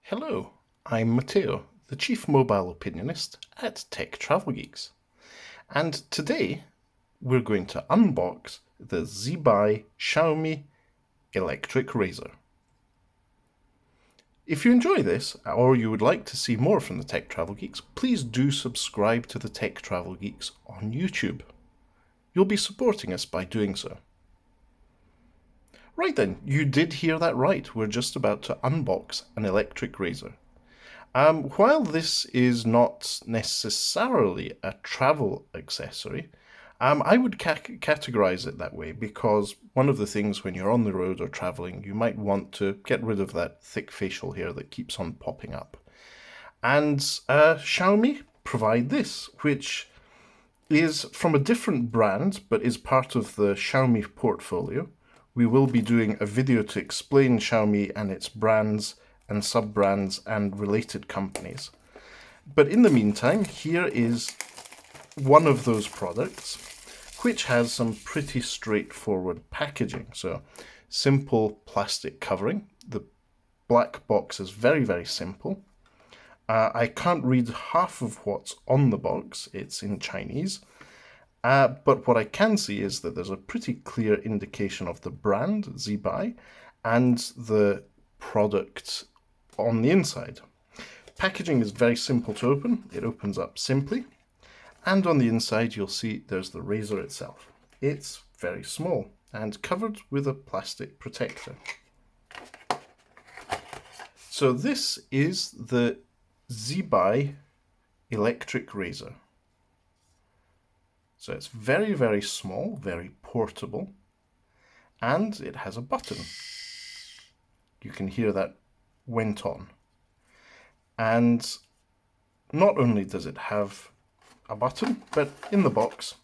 Hello, I'm Matteo, the Chief Mobile Opinionist at Tech Travel Geeks. And today we're going to unbox the Zhibai Xiaomi electric razor. If you enjoy this, or you would like to see more from the Tech Travel Geeks, please do subscribe to the Tech Travel Geeks on YouTube. You'll be supporting us by doing so. Right then, you did hear that right. We're just about to unbox an electric razor. While this is not necessarily a travel accessory, I would categorize it that way because one of the things when you're on the road or traveling, you might want to get rid of that thick facial hair that keeps on popping up. And Xiaomi provide this, which is from a different brand, but is part of the Xiaomi portfolio. We will be doing a video to explain Xiaomi and its brands and sub-brands and related companies. But in the meantime, here is one of those products, which has some pretty straightforward packaging. So, simple plastic covering. The black box is very, very simple. I can't read half of what's on the box. It's in Chinese. But what I can see is that there's a pretty clear indication of the brand, Zhibai, and the product on the inside. Packaging is very simple to open. It opens up simply. And on the inside, you'll see there's the razor itself. It's very small and covered with a plastic protector. So this is the Zhibai electric razor. So it's very, very small, very portable, and it has a button. You can hear that went on. And not only does it have a button, but in the box,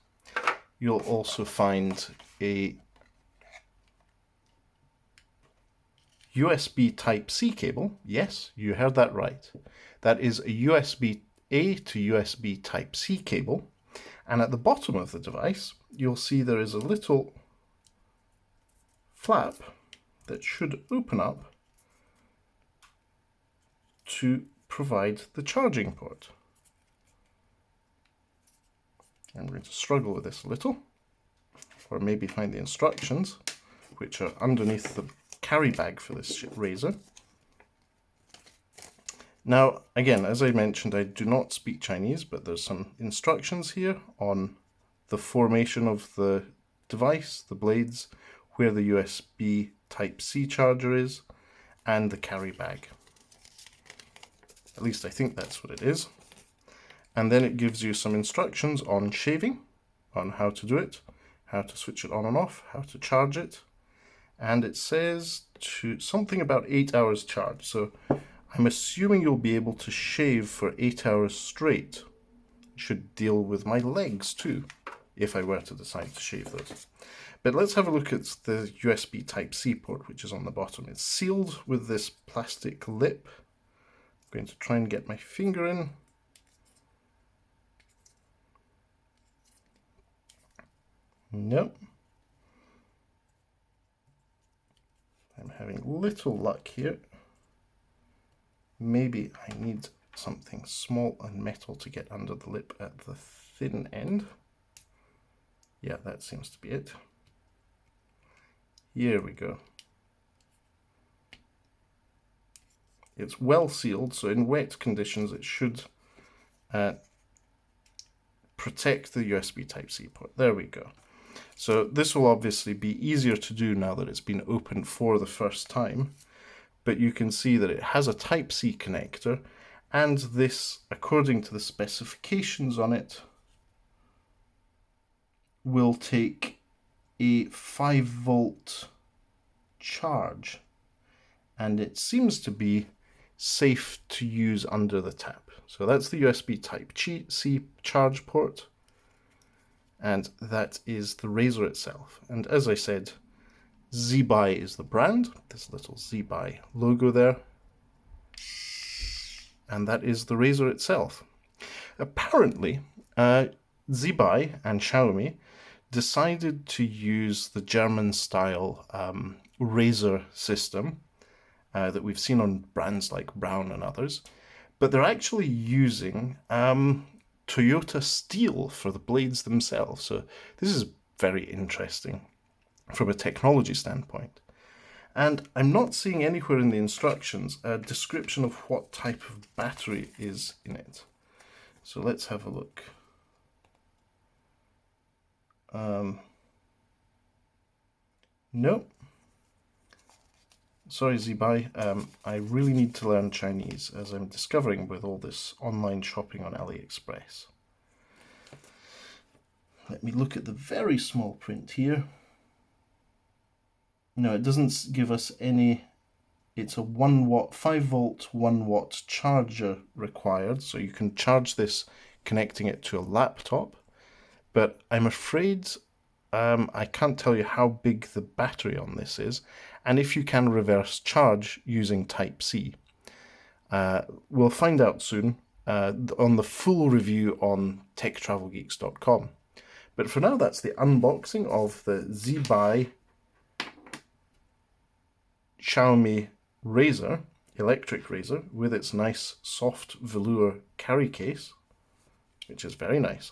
you'll also find a USB Type-C cable. Yes, you heard that right. That is a USB-A to USB Type-C cable. And at the bottom of the device, you'll see there is a little flap that should open up to provide the charging port. I'm going to struggle with this a little, or maybe find the instructions, which are underneath the carry bag for this razor. Now, again, as I mentioned, I do not speak Chinese, but there's some instructions here on the formation of the device, the blades, where the USB Type-C charger is, and the carry bag. At least I think that's what it is. And then it gives you some instructions on shaving, on how to do it, how to switch it on and off, how to charge it. And it says something about 8 hours charge. So I'm assuming you'll be able to shave for 8 hours straight. It should deal with my legs too, if I were to decide to shave those. But let's have a look at the USB Type-C port, which is on the bottom. It's sealed with this plastic lip. I'm going to try and get my finger in. Nope. I'm having little luck here. Maybe I need something small and metal to get under the lip at the thin end. Yeah, that seems to be it. Here we go. It's well sealed, so in wet conditions it should protect the USB Type-C port. There we go. So this will obviously be easier to do now that it's been opened for the first time. But you can see that it has a Type-C connector, and this, according to the specifications on it, will take a 5-volt charge, and it seems to be safe to use under the tap. So that's the USB Type-C charge port, and that is the razor itself. And as I said, Zhibai is the brand, this little Zhibai logo there, and that is the razor itself. Apparently, Zhibai and Xiaomi decided to use the German-style razor system that we've seen on brands like Brown and others, but they're actually using Toyota steel for the blades themselves. So this is very interesting from a technology standpoint. And I'm not seeing anywhere in the instructions a description of what type of battery is in it. So let's have a look. No. Sorry, Zhibai. I really need to learn Chinese, as I'm discovering with all this online shopping on AliExpress. Let me look at the very small print here. No, it doesn't give us any. It's a 1 watt, 5 volt, 1 watt charger required, so you can charge this connecting it to a laptop. But I'm afraid I can't tell you how big the battery on this is, and if you can reverse charge using Type-C. We'll find out soon on the full review on techtravelgeeks.com. But for now, that's the unboxing of the Zhibai Xiaomi razor, electric razor, with its nice soft velour carry case, which is very nice.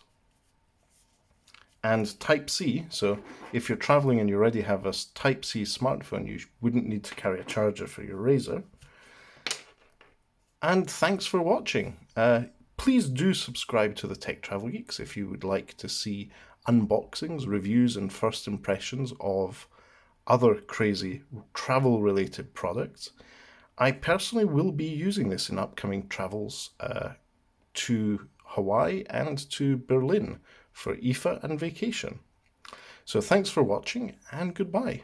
And Type-C, so if you're traveling and you already have a Type-C smartphone, you wouldn't need to carry a charger for your razor. And thanks for watching. Please do subscribe to the Tech Travel Geeks if you would like to see unboxings, reviews, and first impressions of other crazy travel-related products. I personally will be using this in upcoming travels to Hawaii and to Berlin for IFA and vacation. So thanks for watching, and goodbye.